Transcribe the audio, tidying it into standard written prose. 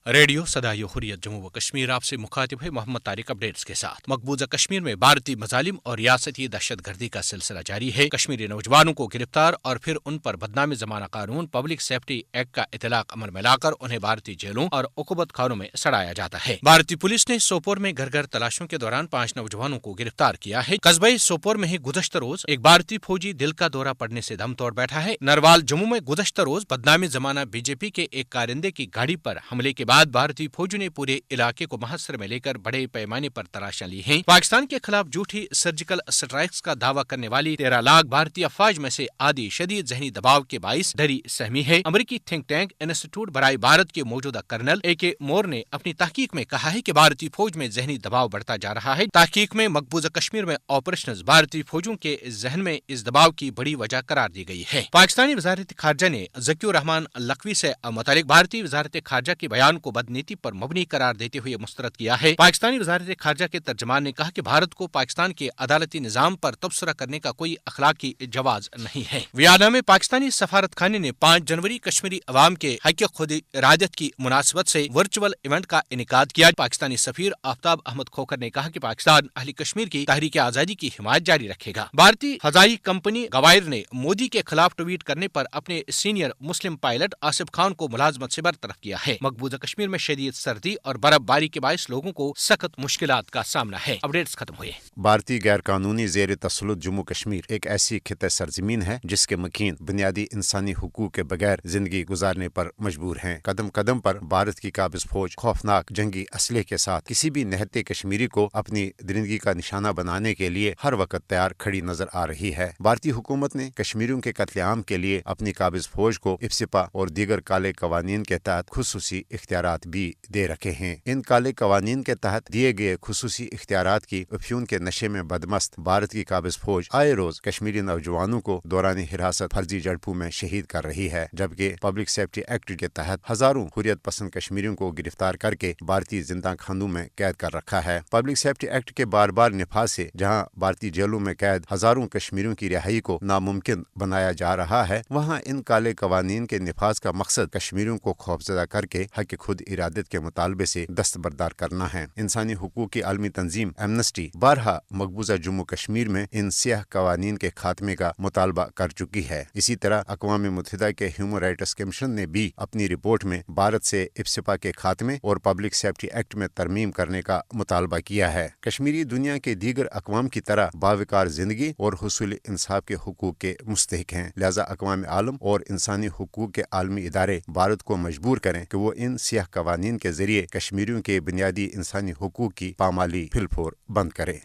Radio सदाई हुर्रियत जम्मू व कश्मीर आपसे मुखातिब है मोहम्मद तारिक अपडेट्स के साथ। मकबूजा कश्मीर में भारतीय मजालिम और रियासती दहशत गर्दी का सिलसिला जारी है। कश्मीरी नौजवानों को गिरफ्तार और फिर उन पर बदनामी जमाना कानून पब्लिक सेफ्टी एक्ट का इतलाक अमल में लाकर उन्हें भारतीय जेलों और उकुबत खानों में सड़ाया जाता है। भारतीय पुलिस ने सोपोर में घर घर तलाशों के दौरान 5 नौजवानों को गिरफ्तार किया है। कस्बे सोपोर में ही गुज़श्ता रोज एक भारतीय फौजी दिल का दौरा पड़ने से दम तोड़ बैठा है। नरवाल जम्मू में गुज़श्ता रोज बदनामी जमाना बीजेपी के एक कारिंदे की गाड़ी पर हमले के बाद भारतीय फौजी ने पूरे इलाके को मुहस्सर में लेकर बड़े पैमाने पर तलाशियां ली हैं। पाकिस्तान के खिलाफ झूठी सर्जिकल स्ट्राइक्स का दावा करने वाली 13 लाख भारतीय अफवाज में से आधी शदीद जहनी दबाव के बाइस डरी सहमी है। अमरीकी थिंक टैंक इंस्टीट्यूट बराए भारत के मौजूदा कर्नल AK मोर ने अपनी तहकीक में कहा है कि भारतीय फौज में जहनी दबाव बढ़ता जा रहा है। तहकीक में मकबूजा कश्मीर में ऑपरेशन भारतीय फौजों के जहन में इस दबाव की बड़ी वजह करार दी गई है। पाकिस्तानी वजारत खारजा ने ज़कीउर रहमान लखवी से मुतालिक भारतीय वजारत खारजा के बयान को बदनीति पर मबनी करार देते हुए मुस्तरद किया है। पाकिस्तानी वजारत खारजा के तर्जमान ने कहा कि भारत को पाकिस्तान के अदालती निजाम पर तबसरा करने का कोई अखलाकी जवाज नहीं है। वियना में पाकिस्तानी सफारत खाने ने 5 जनवरी कश्मीरी अवाम के हक खुद इरादत की मुनासबत से वर्चुअल इवेंट का इनेकाद किया। पाकिस्तानी सफीर आफ्ताब अहमद खोखर ने कहा कि पाकिस्तान अहली कश्मीर की तहरीक आजादी की हिमायत जारी रखेगा। भारतीय हवाई कंपनी गवायर ने मोदी के खिलाफ ट्वीट करने पर अपने सीनियर मुस्लिम पायलट आसिफ खान को मुलाजमत से बरतरफ किया है। मकबूजा कश्मीर में शदीद सर्दी और बर्फबारी के बायस लोगों को सख्त मुश्किलात का सामना है। अपडेट्स खत्म हुए। भारतीय गैर कानूनी जेर तसल्लुत जम्मू कश्मीर एक ऐसी खिते सरजमीन है जिसके मकीन बुनियादी इंसानी हुकूक के बगैर जिंदगी गुजारने पर मजबूर हैं। कदम कदम पर भारत की काबिज फौज खौफनाक जंगी असले के साथ किसी भी निहत्ते कश्मीरी को अपनी दरिंदगी का निशाना बनाने के लिए हर वक्त तैयार खड़ी नजर आ रही है। भारतीय हुकूमत ने कश्मीरियों के कत्लेआम के लिए अपनी काबिज फौज को इफ्सिपा और दीगर काले कवानीन के तहत खुसूसी इख्तियारात भी दे रखे हैं। इन काले कवानीन के तहत दिए गए खुसूसी इख्तियारात की अफ्यून के नशे में बदमस्त भारत की काबिज फौज आए रोज कश्मीरी नौजवानों को दौरान हिरासत फर्जी झड़पों में शहीद कर रही है, जबकि पब्लिक सेफ्टी एक्ट के तहत हजारों हुर्रियत पसंद कश्मीरियों को गिरफ्तार करके भारतीय जिंदा खानों में कैद कर रखा है। पब्लिक सेफ्टी एक्ट के बार बार निफाज से जहां भारतीय जेलों में कैद हजारों कश्मीरियों की रिहाई को नामुमकिन बनाया जा रहा है, वहां इन काले कवानीन के निफाज का मकसद कश्मीरियों को खौफजदा करके हक खुद इरादत के मुतालबे से दस्तबरदार करना है। इंसानी हुकूक की आलमी तंजीम एमनेस्टी बारहा मकबूजा जम्मू कश्मीर में इन सियाह कवानीन के खात्मे का मुतालबा कर चुकी है। इसी तरह अक़वाम मुत्तहिदा के ह्यूमन राइट्स कमीशन ने भी अपनी रिपोर्ट में भारत से इफ्सिपा के खात्मे और पब्लिक सेफ्टी एक्ट में तरमीम करने का मुतालबा किया है। कश्मीरी दुनिया के दीगर अक़वाम की तरह बावकार जिंदगी और हुसूल इंसाफ के हुकूक के मुस्तहिक हैं, लिहाजा अक़वाम आलम और इंसानी हुकूक के आलमी इदारे भारत को मजबूर करें कि वो इन सियाह कवानीन के जरिए कश्मीरियों के बुनियादी इंसानी हुकूक की पामाली फिलफोर बंद करे।